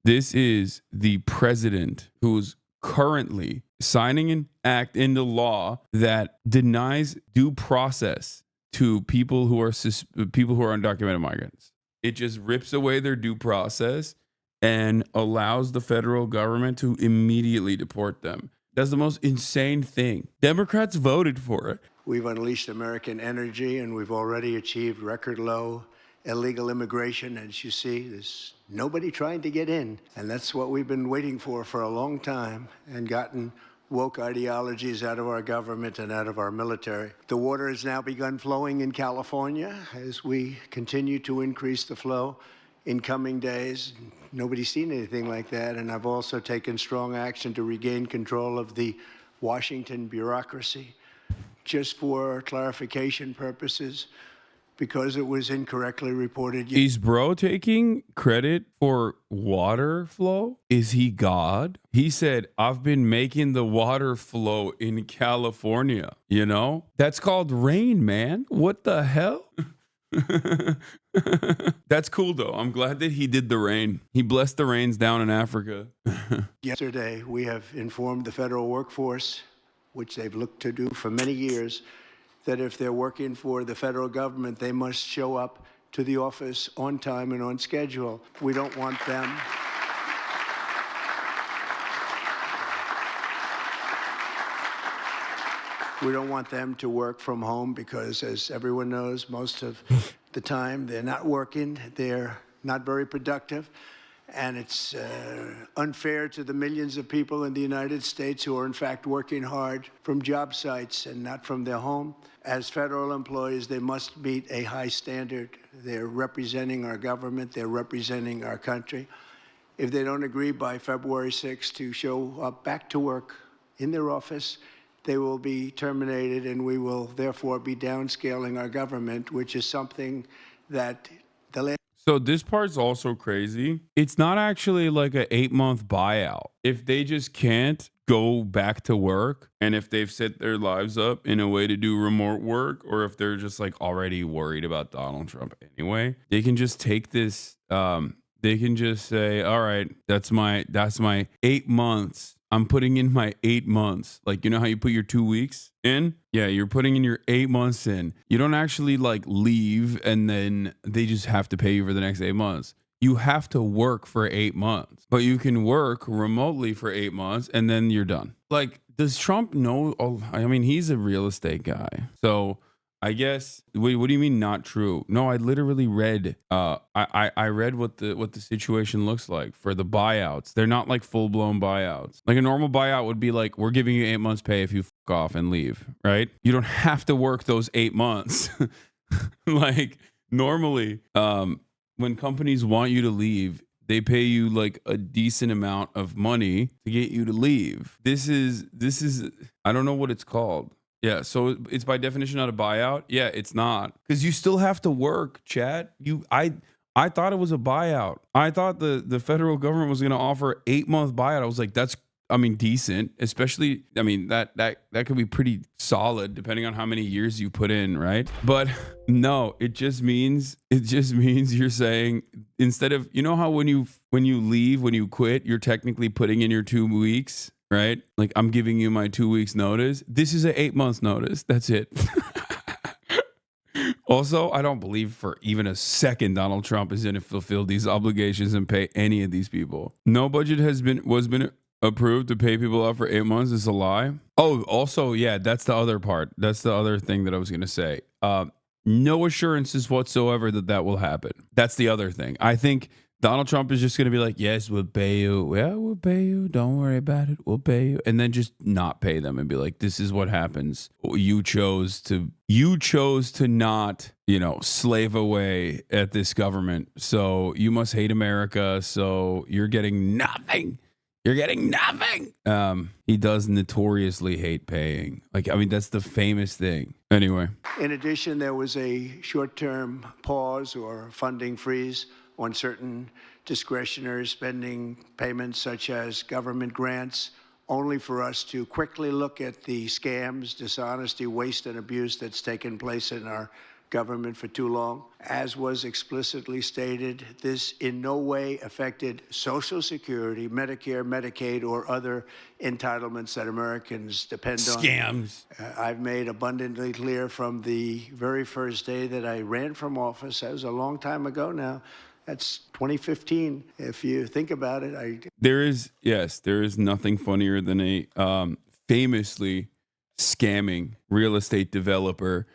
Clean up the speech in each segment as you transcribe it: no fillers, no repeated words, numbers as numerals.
This is the president who's currently signing an act into law that denies due process to people who are undocumented migrants. It just rips away their due process and allows the federal government to immediately deport them. That's the most insane thing. Democrats voted for it. We've unleashed American energy, and we've already achieved record low illegal immigration. As you see, there's nobody trying to get in. And that's what we've been waiting for a long time, and gotten woke ideologies out of our government and out of our military. The water has now begun flowing in California as we continue to increase the flow in coming days. Nobody's seen anything like that. And I've also taken strong action to regain control of the Washington bureaucracy. Just for clarification purposes, because it was incorrectly reported. Is bro taking credit for water flow? Is he God? He said, I've been making the water flow in California. You know, that's called rain, man. What the hell? That's cool, though. I'm glad that he did the rain. He blessed the rains down in Africa. Yesterday, we have informed the federal workforce, which they've looked to do for many years, that if they're working for the federal government, they must show up to the office on time and on schedule. We don't want them to work from home because, as everyone knows, most of the time they're not working, they're not very productive. And it's unfair to the millions of people in the United States who are, in fact, working hard from job sites and not from their home. As federal employees, they must meet a high standard. They're representing our government. They're representing our country. If they don't agree by February 6th to show up back to work in their office, they will be terminated, and we will therefore be downscaling our government, which is something that the So this part's also crazy. It's not actually like an 8-month buyout. If they just can't go back to work, and if they've set their lives up in a way to do remote work, or if they're just like already worried about Donald Trump anyway, they can just take this. They can just say, all right, that's my 8 months. I'm putting in my 8 months. Like, you know how you put your 2 weeks in? Yeah, you're putting in your 8 months in. You don't actually like leave and then they just have to pay you for the next 8 months. You have to work for 8 months, but you can work remotely for 8 months and then you're done. Like, does Trump know? Oh, I mean, he's a real estate guy. So I guess, wait, what do you mean not true? No, I literally read, I read what the situation looks like for the buyouts. They're not like full blown buyouts. Like a normal buyout would be like, we're giving you 8 months pay if you fuck off and leave, right? You don't have to work those 8 months. Like normally, when companies want you to leave, they pay you like a decent amount of money to get you to leave. This is, I don't know what it's called. Yeah, so it's by definition not a buyout. Yeah, it's not, because you still have to work, chat. I thought it was a buyout. I thought the federal government was going to offer 8-month buyout. I was like, that's, I mean, decent, especially, I mean, that could be pretty solid depending on how many years you put in, right? But no, it just means you're saying, instead of, you know how when you leave, when you quit, you're technically putting in your 2 weeks. Right? Like, I'm giving you my 2 weeks notice. This is an 8 month notice. That's it. Also, I don't believe for even a second Donald Trump is going to fulfill these obligations and pay any of these people. No budget was been approved to pay people out for 8 months. It's a lie. Oh, also, yeah, that's the other part. That's the other thing that I was going to say. No assurances whatsoever that will happen. That's the other thing. I think Donald Trump is just going to be like, yes, we'll pay you. Yeah, we'll pay you. Don't worry about it. We'll pay you. And then just not pay them and be like, this is what happens. You chose to not, slave away at this government. So you must hate America. So you're getting nothing. You're getting nothing. He does notoriously hate paying. Like, I mean, that's the famous thing. Anyway. In addition, there was a short-term pause or funding freeze on certain discretionary spending payments, such as government grants, only for us to quickly look at the scams, dishonesty, waste, and abuse that's taken place in our government for too long. As was explicitly stated, this in no way affected Social Security, Medicare, Medicaid, or other entitlements that Americans depend on. Scams. I've made abundantly clear from the very first day that I ran from office, that was a long time ago now, that's 2015. If you think about it, there is nothing funnier than a famously scamming real estate developer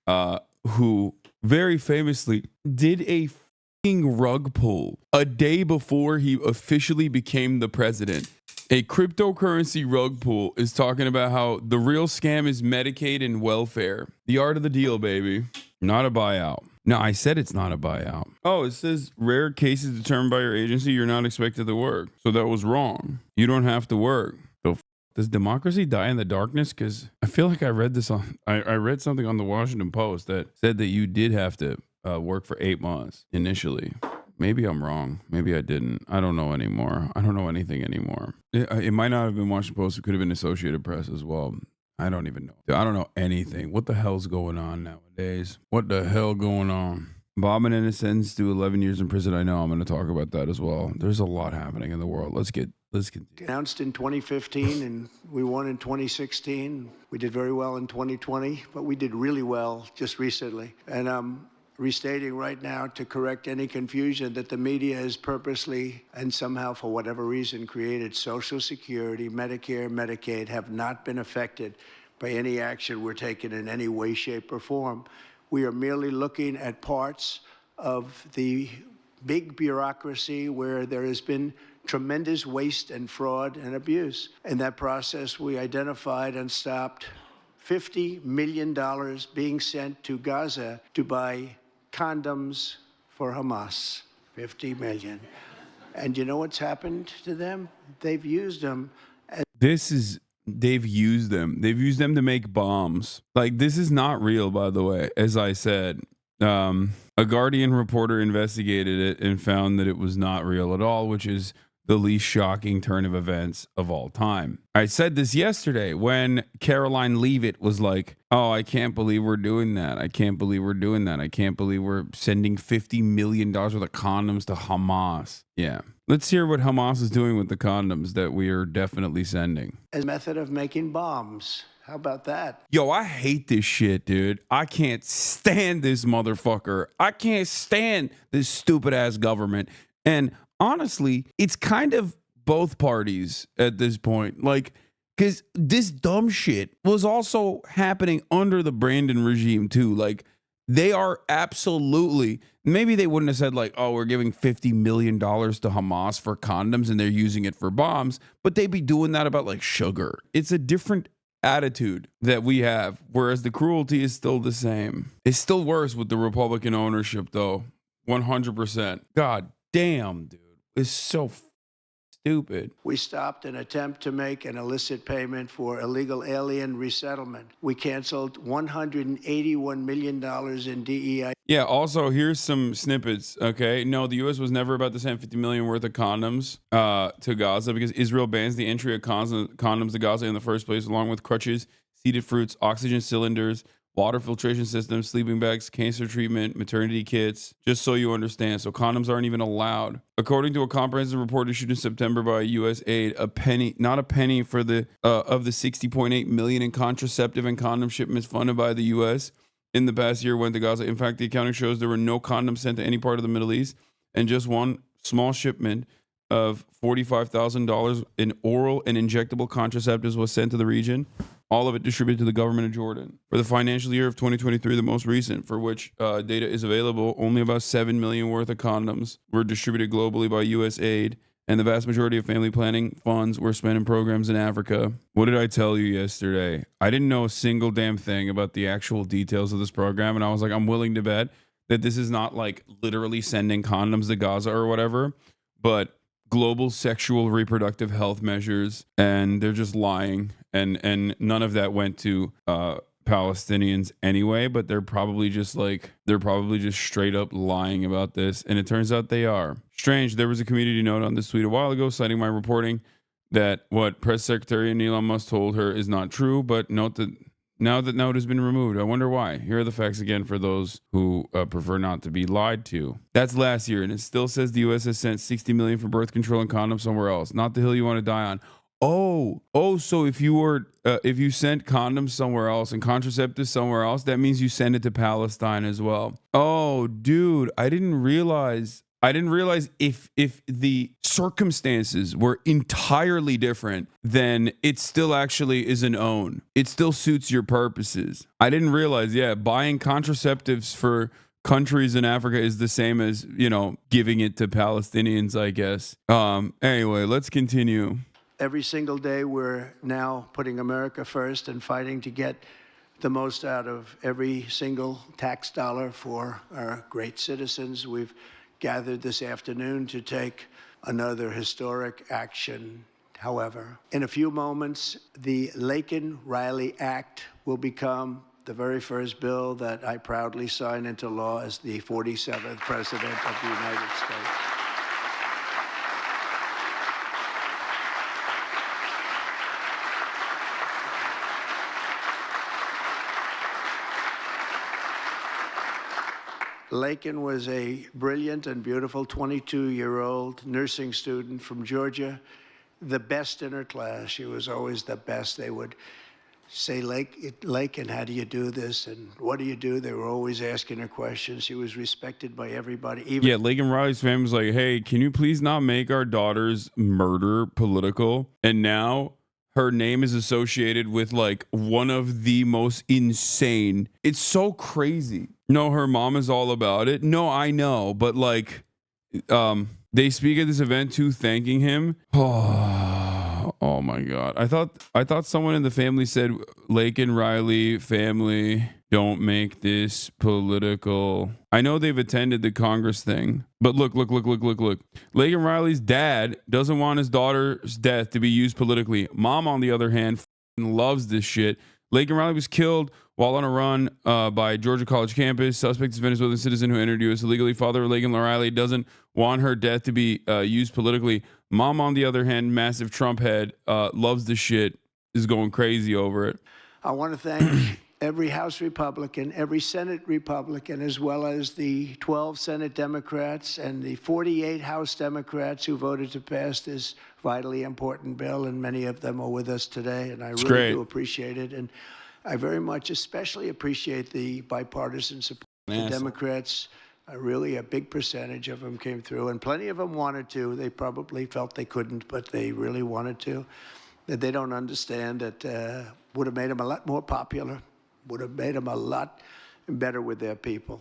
who very famously did a fucking rug pull a day before he officially became the president. A cryptocurrency rug pull is talking about how the real scam is Medicaid and welfare. The art of the deal, baby. Not a buyout. No, I said it's not a buyout. Oh, it says rare cases determined by your agency, you're not expected to work. So that was wrong. You don't have to work. So does democracy die in the darkness? Because I feel like I read this on, I read something on the Washington Post that said that you did have to work for 8 months initially. Maybe I'm wrong. Maybe I didn't. I don't know anymore. I don't know anything anymore. It might not have been Washington Post. It could have been Associated Press as well. I don't even know. I don't know anything. What the hell's going on nowadays? What the hell going on? Bob Menendez sentenced to 11 years in prison. I know I'm going to talk about that as well. There's a lot happening in the world. Let's continue. Announced in 2015 and we won in 2016. We did very well in 2020, but we did really well just recently. And I'm restating right now to correct any confusion that the media has purposely and somehow for whatever reason created. Social Security, Medicare, Medicaid have not been affected by any action we're taking in any way, shape, or form. We are merely looking at parts of the big bureaucracy where there has been tremendous waste and fraud and abuse. In that process, we identified and stopped $50 million being sent to Gaza to buy condoms for Hamas. 50 million. And you know what's happened to them? They've used them. They've used them. They've used them to make bombs. Like, this is not real, by the way. As I said, a Guardian reporter investigated it and found that it was not real at all, which is the least shocking turn of events of all time. I said this yesterday when Caroline Leavitt was like, oh, I can't believe we're doing that. I can't believe we're doing that. I can't believe we're sending $50 million worth of condoms to Hamas. Yeah. Let's hear what Hamas is doing with the condoms that we are definitely sending. As a method of making bombs. How about that? Yo, I hate this shit, dude. I can't stand this motherfucker. I can't stand this stupid ass government. And honestly, it's kind of both parties at this point. Like, because this dumb shit was also happening under the Brandon regime too. Like, they are absolutely, maybe they wouldn't have said like, oh, we're giving $50 million to Hamas for condoms and they're using it for bombs, but they'd be doing that about like sugar. It's a different attitude that we have, whereas the cruelty is still the same. It's still worse with the Republican ownership though. 100%. God damn, dude. It's so stupid. We stopped an attempt to make an illicit payment for illegal alien resettlement. We canceled $181 million in DEI. Yeah, also, here's some snippets, okay? No, the U.S. was never about to send $50 million worth of condoms to Gaza because Israel bans the entry of condoms to Gaza in the first place, along with crutches, seeded fruits, oxygen cylinders, water filtration systems, sleeping bags, cancer treatment, maternity kits, just so you understand. So condoms aren't even allowed. According to a comprehensive report issued in September by USAID, not a penny for the of the $60.8 million in contraceptive and condom shipments funded by the U.S. in the past year went to Gaza. In fact, the accounting shows there were no condoms sent to any part of the Middle East, and just one small shipment of $45,000 in oral and injectable contraceptives was sent to the region. All of it distributed to the government of Jordan. For the financial year of 2023, the most recent, for which data is available, only about 7 million worth of condoms were distributed globally by USAID, and the vast majority of family planning funds were spent in programs in Africa. What did I tell you yesterday? I didn't know a single damn thing about the actual details of this program, and I was like, I'm willing to bet that this is not like literally sending condoms to Gaza or whatever, but global sexual reproductive health measures, and they're just lying, and none of that went to Palestinians anyway, but they're probably just straight up lying about this, and it turns out they are. Strange. There was a community note on this tweet a while ago citing my reporting that what Press Secretary Elon Musk told her is not true, but note that Now that note has been removed. I wonder why. Here are the facts again for those who prefer not to be lied to. That's last year, and it still says the U.S. has sent $60 million for birth control and condoms somewhere else. Not the hill you want to die on. So if you sent condoms somewhere else and contraceptives somewhere else, that means you send it to Palestine as well. Oh, dude, I didn't realize if the circumstances were entirely different, then it still actually is an own. It still suits your purposes. I didn't realize, buying contraceptives for countries in Africa is the same as, giving it to Palestinians, I guess. Anyway, let's continue. Every single day, we're now putting America first and fighting to get the most out of every single tax dollar for our great citizens. We've gathered this afternoon to take another historic action. However, in a few moments, the Laken Riley Act will become the very first bill that I proudly sign into law as the 47th President of the United States. Laken was a brilliant and beautiful 22-year-old nursing student from Georgia, the best in her class. She was always the best. They would say, Laken, how do you do this? And what do you do? They were always asking her questions. She was respected by everybody. Laken Riley's family was like, hey, can you please not make our daughter's murder political? And now her name is associated with like one of the most insane. It's so crazy. No, her mom is all about it. No, I know, but like, they speak at this event too, thanking him. Oh my God! I thought someone in the family said, Laken Riley family, don't make this political. I know they've attended the Congress thing, but look. Laken Riley's dad doesn't want his daughter's death to be used politically. Mom, on the other hand, loves this shit. Laken Riley was killed while on a run by Georgia College campus. Suspect is a Venezuelan citizen who entered U.S. illegally. Father of Laken Riley doesn't want her death to be used politically. Mom, on the other hand, massive Trump head, loves the shit, is going crazy over it. I want to thank every House Republican, every Senate Republican, as well as the 12 Senate Democrats and the 48 House Democrats who voted to pass this vitally important bill, and many of them are with us today, and I really do appreciate it. And I very much especially appreciate the bipartisan support. The Democrats, really a big percentage of them came through, and plenty of them wanted to. They probably felt they couldn't, but they really wanted to. That they don't understand that would have made them a lot more popular, would have made them a lot better with their people.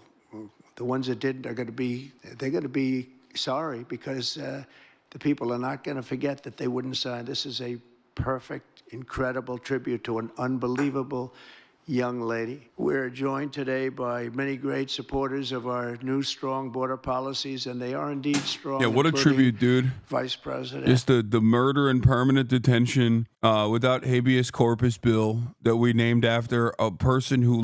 The ones that didn't are going to be sorry, because the people are not going to forget that they wouldn't sign. This is a perfect, incredible tribute to an unbelievable young lady. We're joined today by many great supporters of our new strong border policies, and they are indeed strong. Yeah, what a tribute, dude. Vice President. Just the murder and permanent detention without habeas corpus bill that we named after a person who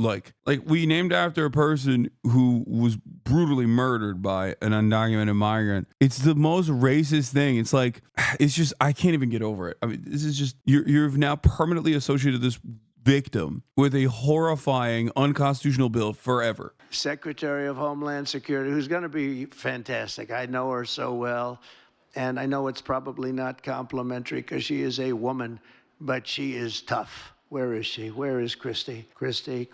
we named after a person who was brutally murdered by an undocumented migrant. It's the most racist thing. It's like, it's just, I can't even get over it. I mean, this is just, you've now permanently associated this victim with a horrifying unconstitutional bill forever. Secretary of Homeland Security, who's going to be fantastic. I know her so well, and I know it's probably not complimentary because she is a woman, but she is tough. Where is she? Where is Christy? Christy,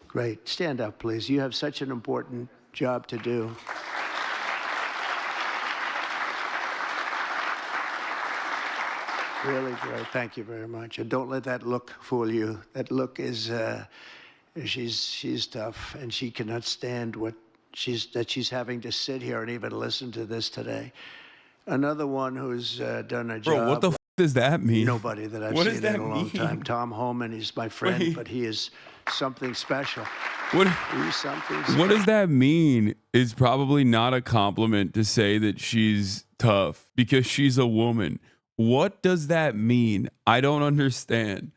great. Stand up, please. You have such an important job to do. Really great. Thank you very much. And don't let that look fool you. That look is, she's tough, and she cannot stand that she's having to sit here and even listen to this today. Another one who's done a job. Bro, what the does that mean? Nobody that I've seen in a long time. Tom Homan, he's my friend, but he is something special. What does that mean? Is probably not a compliment to say that she's tough because she's a woman. What does that mean? I don't understand.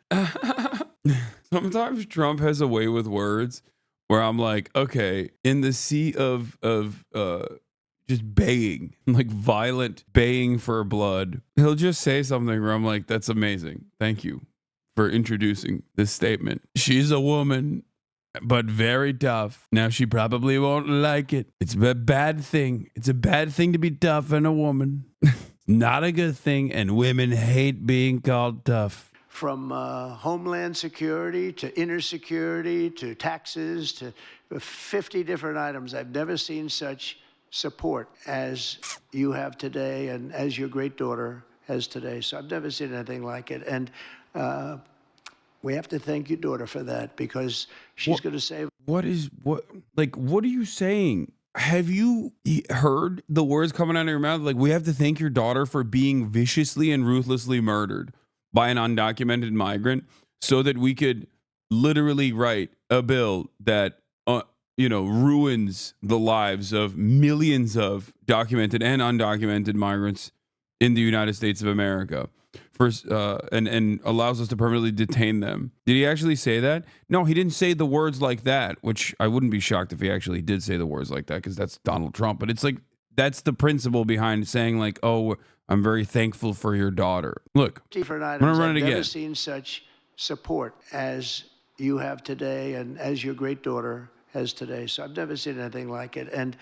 Sometimes Trump has a way with words where I'm like, okay, in the sea of just baying, like violent baying for blood, he'll just say something where I'm like, that's amazing. Thank you for introducing this statement. She's a woman, but very tough. Now, she probably won't like it. It's a bad thing. It's a bad thing to be tough and a woman. Not a good thing, and women hate being called tough. From homeland security to inner security to taxes to 50 different items. I've never seen such support as you have today and as your great daughter has today. So I've never seen anything like it. And we have to thank your daughter for that, because she's going to save. What are you saying? Have you heard the words coming out of your mouth? Like, we have to thank your daughter for being viciously and ruthlessly murdered by an undocumented migrant so that we could literally write a bill that, ruins the lives of millions of documented and undocumented migrants in the United States of America. First, and allows us to permanently detain them. Did he actually say that? No, he didn't say the words like that, which I wouldn't be shocked if he actually did say the words like that, because that's Donald Trump. But it's like, that's the principle behind saying, like, oh, I'm very thankful for your daughter. Look, different I'm going items. to run it I've again. never seen such support as you have today and as your great daughter has today. So I've never seen anything like it. And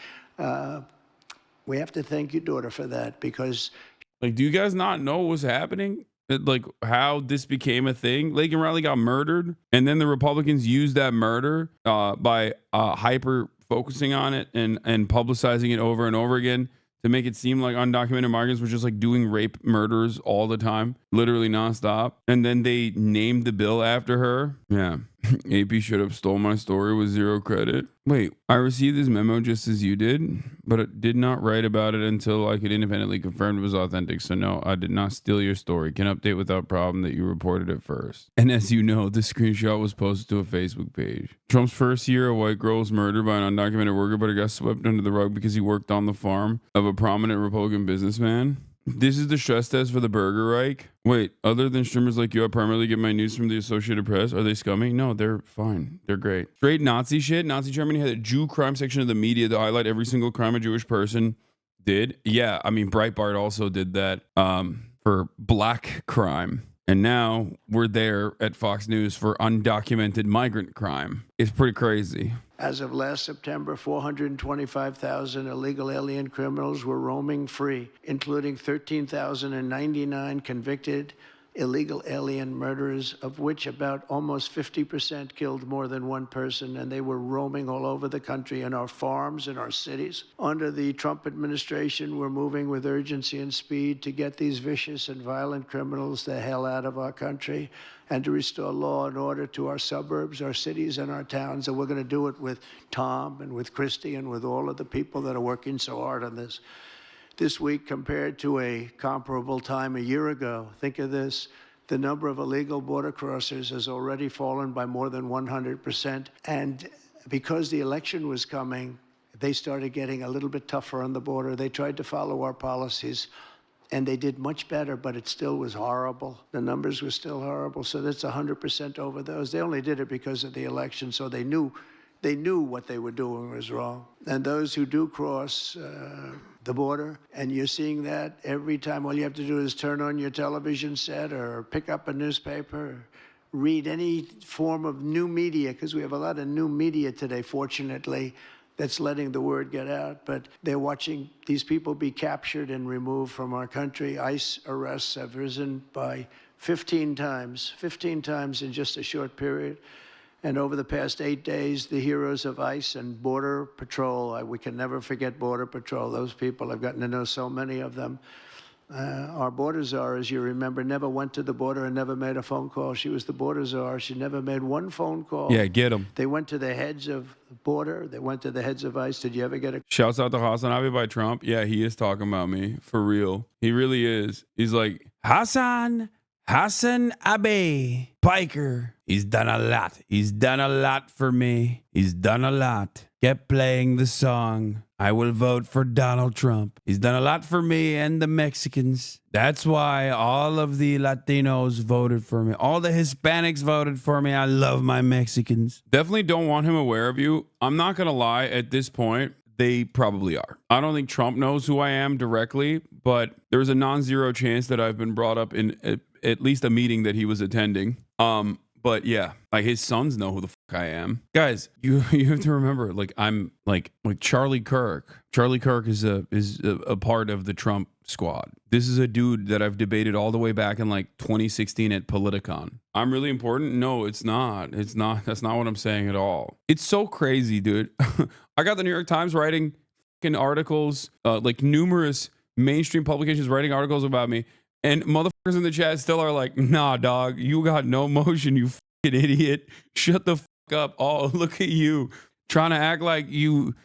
we have to thank your daughter for that, because... Like, do you guys not know what's happening? Like, how this became a thing? Laken Riley got murdered, and then the Republicans used that murder by hyper focusing on it and publicizing it over and over again to make it seem like undocumented migrants were just like doing rape murders all the time, literally nonstop. And then they named the bill after her. Yeah. AP should have stole my story with 0 credit. Wait, I received this memo just as you did, but it did not write about it until I could independently confirm it was authentic. So no, I did not steal your story. Can update without problem that you reported it first. And as you know, the screenshot was posted to a Facebook page. Trump's first year, a white girl was murdered by an undocumented worker, but it got swept under the rug because he worked on the farm of a prominent Republican businessman. This is the stress test for the Burger Reich. Wait, other than streamers like you, I primarily get my news from the Associated Press. Are they scummy? No, they're fine. They're great. Straight Nazi shit. Nazi Germany had a Jew crime section of the media to highlight every single crime a Jewish person did. Yeah, I mean, Breitbart also did that for black crime. And now we're there at Fox News for undocumented migrant crime. It's pretty crazy. As of last September, 425,000 illegal alien criminals were roaming free, including 13,099 convicted illegal alien murderers, of which about almost 50% killed more than one person, and they were roaming all over the country in our farms, in our cities. Under the Trump administration, we're moving with urgency and speed to get these vicious and violent criminals the hell out of our country and to restore law and order to our suburbs, our cities, and our towns. And we're going to do it with Tom and with Christy and with all of the people that are working so hard on this. This week, compared to a comparable time a year ago, think of this, the number of illegal border crossers has already fallen by more than 100%. And because the election was coming, they started getting a little bit tougher on the border. They tried to follow our policies, and they did much better, but it still was horrible. The numbers were still horrible, so that's 100% over those. They only did it because of the election, so they knew what they were doing was wrong. And those who do cross the border, and you're seeing that every time, all you have to do is turn on your television set or pick up a newspaper, or read any form of new media, because we have a lot of new media today, fortunately, that's letting the word get out. But they're watching these people be captured and removed from our country. ICE arrests have risen by 15 times in just a short period. And over the past 8 days, the heroes of ICE and Border Patrol, we can never forget Border Patrol. Those people, I've gotten to know so many of them. Our border czar, as you remember, never went to the border and never made a phone call. She was the border czar. She never made one phone call. Yeah, get them. They went to the heads of the border. They went to the heads of ICE. Did you ever get a... Shouts out to HasanAbi by Trump. Yeah, he is talking about me. For real. He really is. He's like, HasanAbi, Piker. He's done a lot. He's done a lot for me. He's done a lot. Kept playing the song. I will vote for Donald Trump. He's done a lot for me and the Mexicans. That's why all of the Latinos voted for me. All the Hispanics voted for me. I love my Mexicans. Definitely don't want him aware of you. I'm not going to lie, at this point, they probably are. I don't think Trump knows who I am directly, but there's a non-zero chance that I've been brought up in at least a meeting that he was attending. But yeah, like his sons know who the fuck I am. Guys, you have to remember, like I'm like Charlie Kirk. Charlie Kirk is a part of the Trump squad. This is a dude that I've debated all the way back in like 2016 at Politicon. I'm really important? No, it's not. It's not. That's not what I'm saying at all. It's so crazy, dude. I got the New York Times writing fucking articles, like numerous mainstream publications writing articles about me. And motherfuckers in the chat still are like, nah, dog, you got no motion, you fucking idiot. Shut the fuck up. Oh, look at you. Trying to act like you...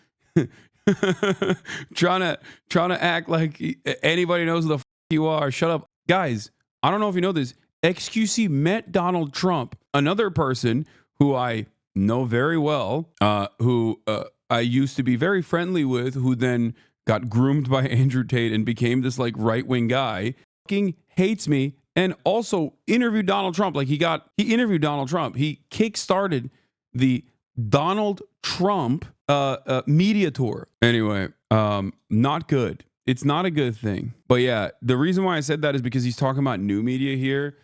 trying to act like anybody knows who the fuck you are. Shut up. Guys, I don't know if you know this. XQC met Donald Trump, another person who I know very well, who I used to be very friendly with, who then got groomed by Andrew Tate and became this like right-wing guy. Hates me and also interviewed Donald Trump. Like he interviewed Donald Trump. He kickstarted the Donald Trump media tour. Anyway, not good. It's not a good thing. But yeah, the reason why I said that is because he's talking about new media here.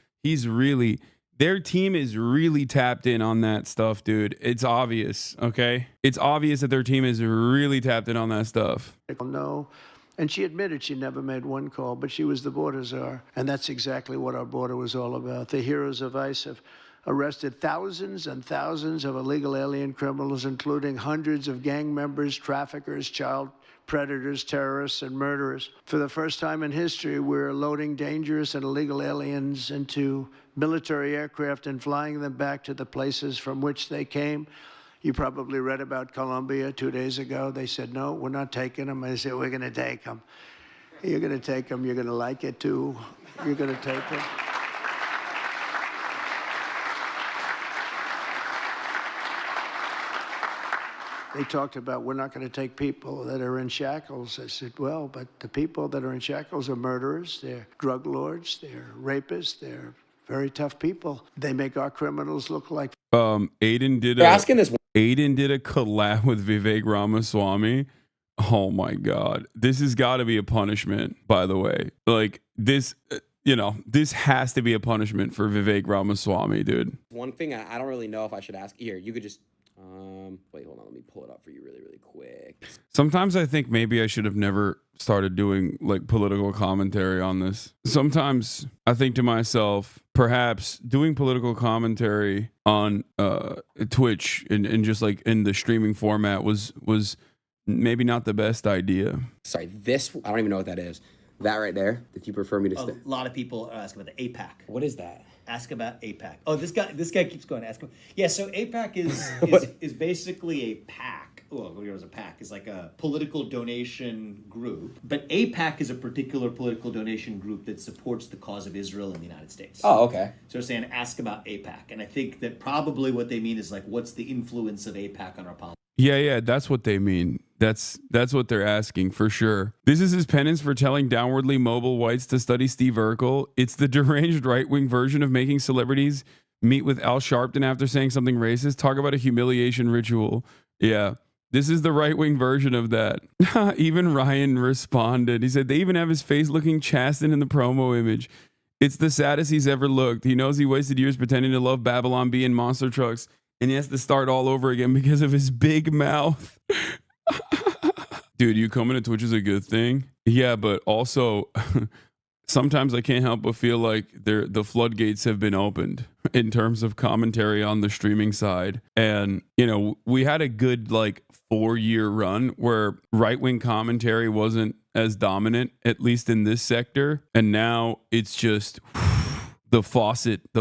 Their team is really tapped in on that stuff, dude. It's obvious, okay? It's obvious that their team is really tapped in on that stuff. No. And she admitted she never made one call, but she was the border czar. And that's exactly what our border was all about. The heroes of ICE have arrested thousands and thousands of illegal alien criminals, including hundreds of gang members, traffickers, child predators, terrorists, and murderers. For the first time in history, we're loading dangerous and illegal aliens into military aircraft and flying them back to the places from which they came. You probably read about Colombia 2 days ago. They said, no, we're not taking them. I said, we're going to take them. You're going to take them. You're going to like it, too. You're going to take them. They talked about, we're not going to take people that are in shackles. I said, well, but the people that are in shackles are murderers. They're drug lords. They're rapists. They're very tough people. They make our criminals look like... Aiden did a collab with Vivek Ramaswamy. Oh my God. This has got to be a punishment, by the way. Like this, this has to be a punishment for Vivek Ramaswamy, dude. One thing I don't really know if I should ask here. You could just, wait, hold on. Let me pull it up for you really, really quick. Sometimes I think maybe I should have never started doing like political commentary on this. Sometimes I think to myself, perhaps doing political commentary on Twitch and just like in the streaming format was maybe not the best idea. Sorry, this, I don't even know what that is. That right there, if you prefer me to A lot of people are asking about the APAC. What is that? Ask about APAC. Oh, this guy keeps going. Ask him. Yeah, so APAC is basically a PAC. Well, it was a PAC. It's like a political donation group. But APAC is a particular political donation group that supports the cause of Israel in the United States. Oh, okay. So they're saying ask about APAC. And I think that probably what they mean is like, what's the influence of APAC on our politics? Yeah, that's what they mean. That's what they're asking for sure. This is his penance for telling downwardly mobile whites to study Steve Urkel. It's the deranged right-wing version of making celebrities meet with Al Sharpton after saying something racist. Talk about a humiliation ritual. Yeah, this is the right-wing version of that. Even Ryan responded. He said, they even have his face looking chastened in the promo image. It's the saddest he's ever looked. He knows he wasted years pretending to love Babylon Bee and monster trucks, and he has to start all over again because of his big mouth. Dude, you coming to Twitch is a good thing. Yeah, but also sometimes I can't help but feel like the floodgates have been opened in terms of commentary on the streaming side. And, we had a good 4-year run where right-wing commentary wasn't as dominant, at least in this sector. And now it's just... the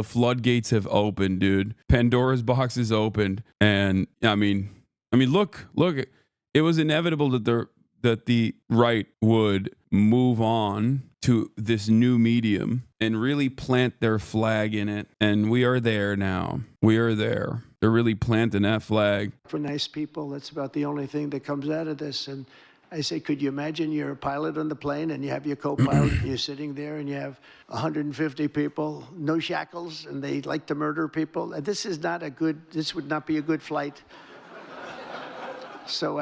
floodgates have opened, dude. Pandora's box is opened. And I mean, look, it was inevitable that the right would move on to this new medium and really plant their flag in it. And we are there now. We are there. They're really planting that flag. For nice people, that's about the only thing that comes out of this. And I say, could you imagine you're a pilot on the plane and you have your co-pilot and you're sitting there and you have 150 people, no shackles, and they like to murder people? This would not be a good flight. So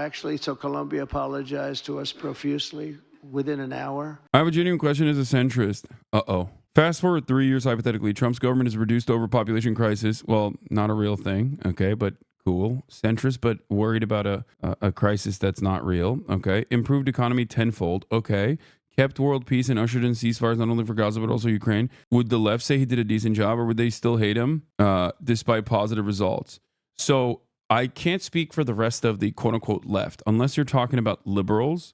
Colombia apologized to us profusely within an hour. I have a genuine question as a centrist. Uh-oh. Fast forward 3 years, hypothetically, Trump's government has reduced overpopulation crisis. Well, not a real thing, okay, but cool. Centrist, but worried about a crisis that's not real, okay. Improved economy tenfold, okay. Kept world peace and ushered in ceasefires not only for Gaza but also Ukraine. Would the left say he did a decent job, or would they still hate him despite positive results? So I can't speak for the rest of the quote-unquote left, unless you're talking about liberals.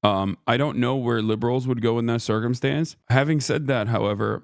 I don't know where liberals would go in that circumstance. Having said that, however,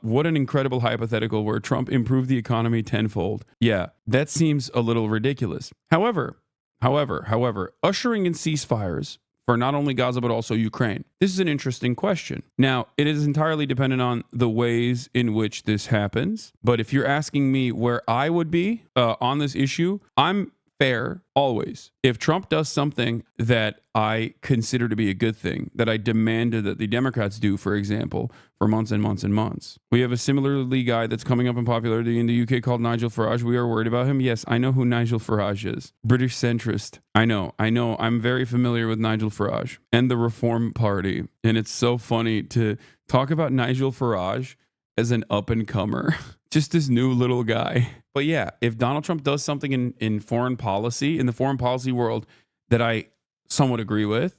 what an incredible hypothetical where Trump improved the economy tenfold. Yeah, that seems a little ridiculous. However, ushering in ceasefires for not only Gaza but also Ukraine. This is an interesting question. Now, it is entirely dependent on the ways in which this happens. But if you're asking me where I would be on this issue, I'm fair always. If Trump does something that I consider to be a good thing, that I demanded that the Democrats do, for example, for months and months and months. We have a similarly guy that's coming up in popularity in the UK called Nigel Farage. We are worried about him. Yes, I know who Nigel Farage is. British centrist. I know. I'm very familiar with Nigel Farage and the Reform Party. And it's so funny to talk about Nigel Farage as an up-and-comer. Just this new little guy. But yeah, if Donald Trump does something in foreign policy, in the foreign policy world that I somewhat agree with,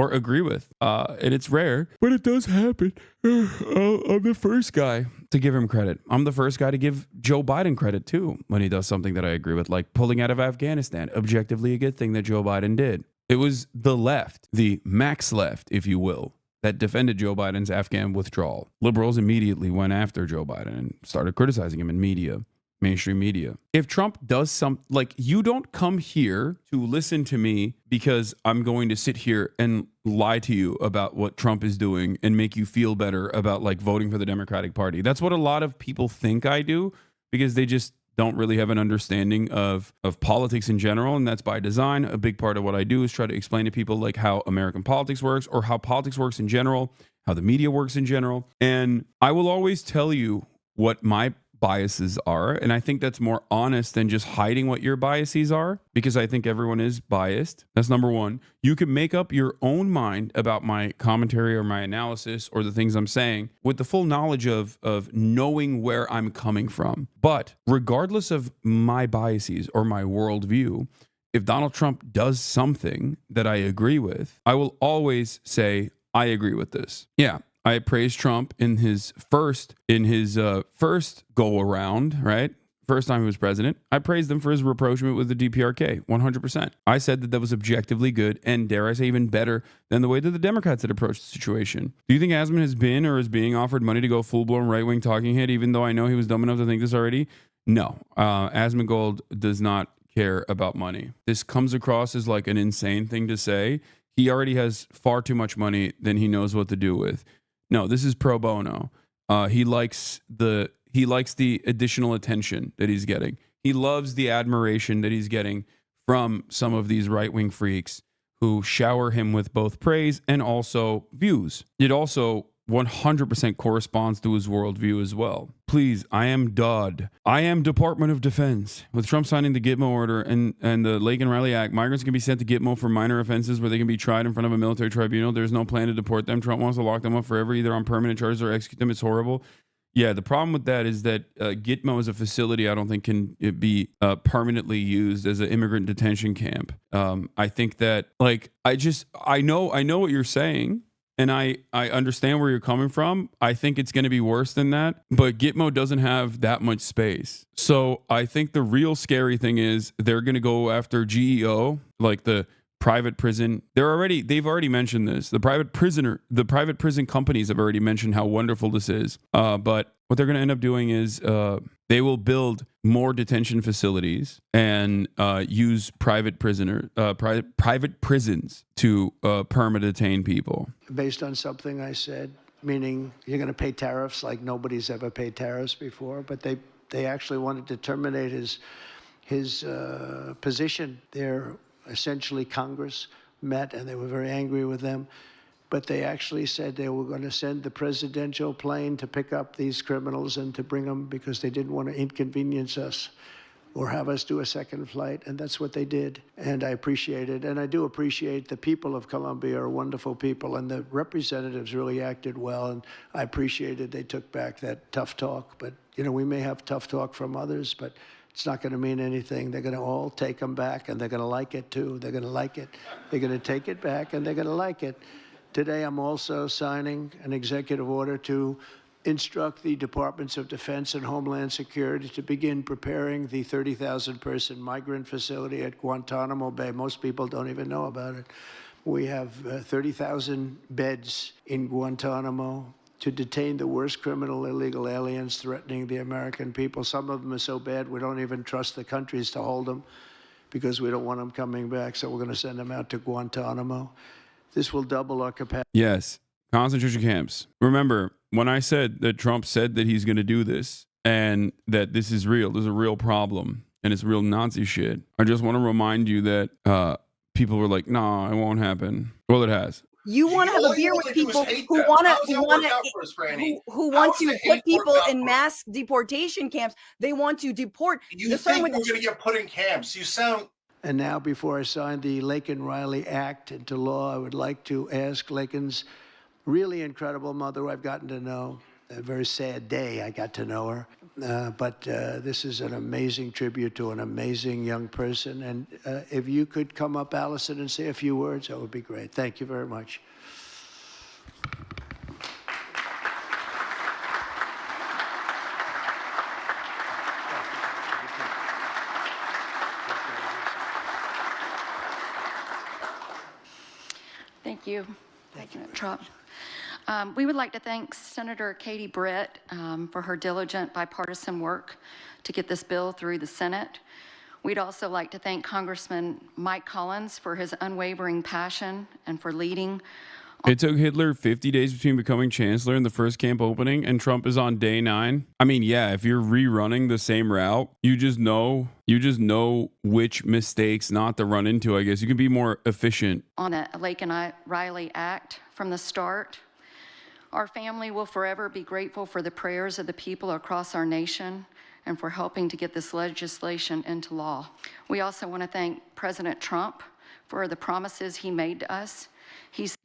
and it's rare, but it does happen, I'm the first guy to give him credit. I'm the first guy to give Joe Biden credit too when he does something that I agree with, like pulling out of Afghanistan. Objectively a good thing that Joe Biden did. It was the left, the max left, if you will, that defended Joe Biden's Afghan withdrawal. Liberals immediately went after Joe Biden and started criticizing him in media, mainstream media. If Trump does you don't come here to listen to me because I'm going to sit here and lie to you about what Trump is doing and make you feel better about voting for the Democratic Party. That's what a lot of people think I do because they just don't really have an understanding of politics in general, and that's by design. A big part of what I do is try to explain to people how American politics works or how politics works in general, how the media works in general. And I will always tell you what my biases are, and I think that's more honest than just hiding what your biases are, because I think everyone is biased. That's number one. You can make up your own mind about my commentary or my analysis or the things I'm saying with the full knowledge of knowing where I'm coming from. But regardless of my biases or my worldview, if Donald Trump does something that I agree with, I will always say, I agree with this. Yeah. I praised Trump in his first go around, right? First time he was president. I praised him for his rapprochement with the DPRK, 100%. I said that was objectively good and, dare I say, even better than the way that the Democrats had approached the situation. Do you think Asman has been or is being offered money to go full-blown right-wing talking head, even though I know he was dumb enough to think this already? No. Asmongold does not care about money. This comes across as an insane thing to say. He already has far too much money than he knows what to do with. No, this is pro bono. He likes the additional attention that he's getting. He loves the admiration that he's getting from some of these right-wing freaks who shower him with both praise and also views. It also 100% corresponds to his worldview as well. Please, I am DOD. I am Department of Defense. With Trump signing the Gitmo order and the Laken Riley Act, migrants can be sent to Gitmo for minor offenses where they can be tried in front of a military tribunal. There's no plan to deport them. Trump wants to lock them up forever, either on permanent charges or execute them. It's horrible. Yeah, the problem with that is that Gitmo as a facility, I don't think can be permanently used as an immigrant detention camp. I think that, I know what you're saying. And I understand where you're coming from. I think it's going to be worse than that. But Gitmo doesn't have that much space. So I think the real scary thing is they're going to go after GEO, the private prison. They've already mentioned this. The private prison companies have already mentioned how wonderful this is. But what they're going to end up doing is they will build more detention facilities and use private prisons to perma detain people. Based on something I said, meaning you're going to pay tariffs like nobody's ever paid tariffs before, but they actually wanted to terminate his position. They're essentially Congress met and they were very angry with them. But they actually said they were going to send the presidential plane to pick up these criminals and to bring them because they didn't want to inconvenience us. or have us do a second flight, and that's what they did, and I appreciate it. And I do appreciate the people of Colombia are wonderful people, and the representatives really acted well, and I appreciated they took back that tough talk. But, you know, we may have tough talk from others, but it's not going to mean anything. They're going to all take them back, and they're going to like it, too. They're going to like it. They're going to take it back, and they're going to like it. Today, I'm also signing an executive order to instruct the Departments of Defense and Homeland Security to begin preparing the 30,000-person migrant facility at Guantanamo Bay. Most people don't even know about it. We have 30,000 beds in Guantanamo to detain the worst criminal illegal aliens threatening the American people. Some of them are so bad we don't even trust the countries to hold them because we don't want them coming back, so we're going to send them out to Guantanamo. This will double our capacity. Yes, concentration camps. Remember, when I said that Trump said that he's going to do this and that this is real, there's a real problem and it's real Nazi shit. I just want to remind you that people were like, "Nah, it won't happen." Well, it has. You want to have a beer with people who want to put people in mass deportation camps. They want to deport. You think we're going to get put in camps? You sound. And now, before I sign the Laken-Riley Act into law, I would like to ask Laken's really incredible mother, I've gotten to know. A very sad day I got to know her. But this is an amazing tribute to an amazing young person. And if you could come up, Allison, and say a few words, that would be great. Thank you very much. Thank you, President Trump. We would like to thank Senator Katie Britt for her diligent bipartisan work to get this bill through the Senate. We'd also like to thank Congressman Mike Collins for his unwavering passion and for leading. It took Hitler 50 days between becoming chancellor and the first camp opening, and Trump is on day 9. I mean, yeah, if you're rerunning the same route, you just know which mistakes not to run into, I guess. You can be more efficient. On the Laken-Riley Act from the start. Our family will forever be grateful for the prayers of the people across our nation and for helping to get this legislation into law. We also want to thank President Trump for the promises he made to us.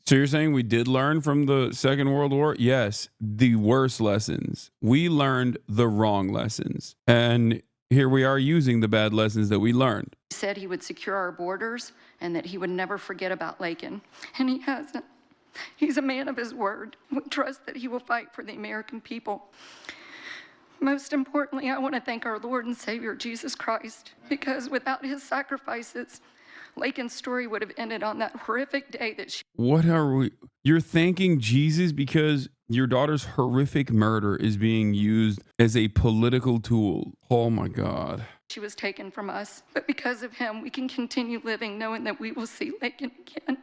So you're saying we did learn from the Second World War? Yes, the worst lessons. We learned the wrong lessons. And here we are using the bad lessons that we learned. He said he would secure our borders and that he would never forget about Laken. And he hasn't. He's a man of his word. We trust that he will fight for the American people. Most importantly, I want to thank our Lord and Savior, Jesus Christ, because without his sacrifices, Laken's story would have ended on that horrific day that she... What are we... You're thanking Jesus because your daughter's horrific murder is being used as a political tool. Oh my God. She was taken from us, but because of him, we can continue living knowing that we will see Laken again.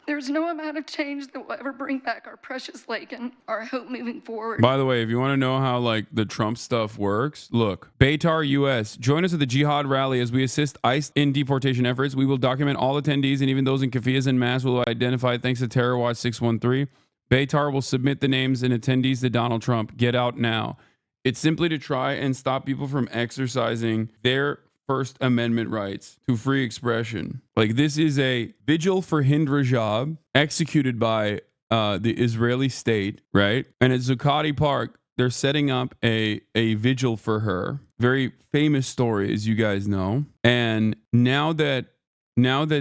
There's no amount of change that will ever bring back our precious Laken, our hope moving forward. By the way, if you want to know how like the Trump stuff works, look, Beitar US, join us at the Jihad rally as we assist ICE in deportation efforts. We will document all attendees and even those in kafiyas and masks will identify thanks to Terror Watch 613. Beitar will submit the names and attendees to Donald Trump. Get out now. It's simply to try and stop people from exercising their First Amendment rights to free expression. Like, this is a vigil for Hind Rajab executed by the Israeli state, right? And at Zuccotti Park, they're setting up a vigil for her. Very famous story, as you guys know. And now that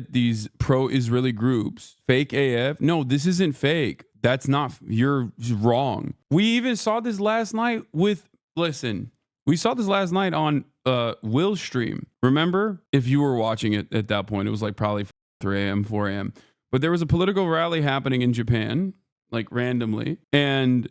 these pro-Israeli groups, fake AF, no, this isn't fake. That's not, you're wrong. We even saw this last night with, listen, we saw this last night on Will's stream. Remember? If you were watching it at that point, it was like probably 3 a.m., 4 a.m. But there was a political rally happening in Japan, like randomly. And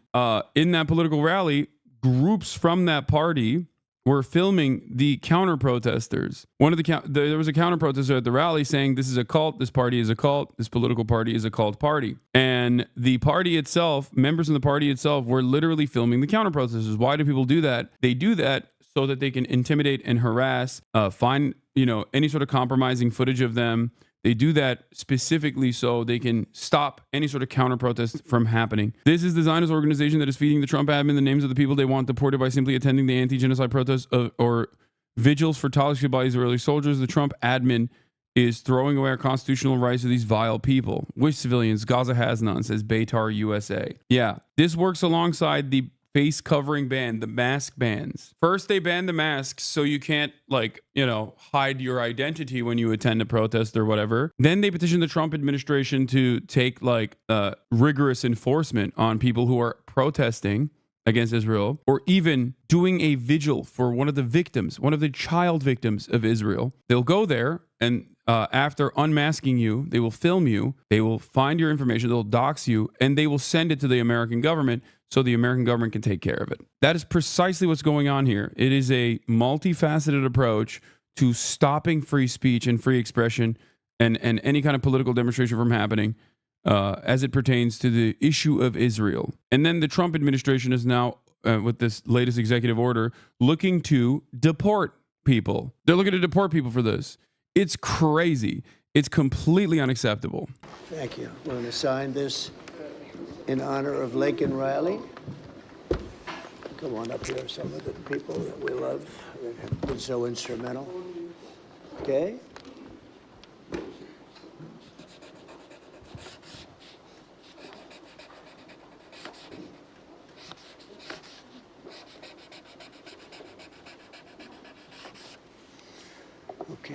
in that political rally, groups from that party were filming the counter protesters. There was a counter protester at the rally saying, this is a cult, this party is a cult, this political party is a cult party. And the party itself, members of the party itself, were literally filming the counter protesters. Why do people do that? They do that so that they can intimidate and harass, find any sort of compromising footage of them. They do that specifically so they can stop any sort of counter protest from happening. This is the Zionist organization that is feeding the Trump admin the names of the people they want deported by simply attending the anti-genocide protests or vigils for tolerance by Israeli soldiers. The Trump admin is throwing away our constitutional rights to these vile people. Which civilians? Gaza has none, says Beitar USA. Yeah, this works alongside the face covering ban, the mask bans. First, they banned the masks so you can't, like, you know, hide your identity when you attend a protest or whatever. Then they petitioned the Trump administration to take, like, rigorous enforcement on people who are protesting against Israel, or even doing a vigil for one of the victims, one of the child victims of Israel. They'll go there and after unmasking you, they will film you, they will find your information, they'll dox you, and they will send it to the American government so the American government can take care of it. That is precisely what's going on here. It is a multifaceted approach to stopping free speech and free expression and any kind of political demonstration from happening as it pertains to the issue of Israel. And then the Trump administration is now, with this latest executive order, looking to deport people. They're looking to deport people for this. It's crazy. It's completely unacceptable. Thank you. We're going to sign this in honor of Laken Riley. Come on up here, some of the people that we love that have been so instrumental. Okay? Okay.